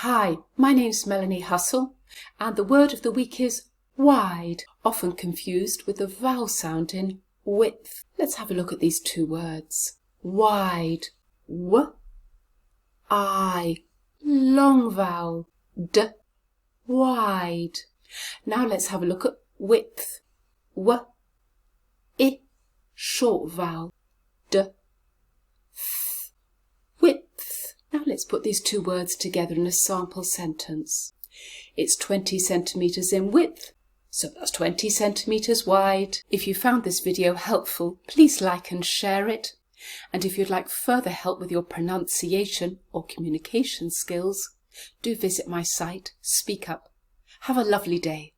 Hi, my name's Melanie Hussell, and the word of the week is wide, often confused with the vowel sound in width. Let's have a look at these two words. Wide, w, I, long vowel, d, wide. Now let's have a look at width. W, I, short vowel, d, th, width. Now let's put these two words together in a sample sentence. It's 20 centimetres in width, so that's 20 centimetres wide. If you found this video helpful, please like and share it. And if you'd like further help with your pronunciation or communication skills, do visit my site, Speak Up. Have a lovely day.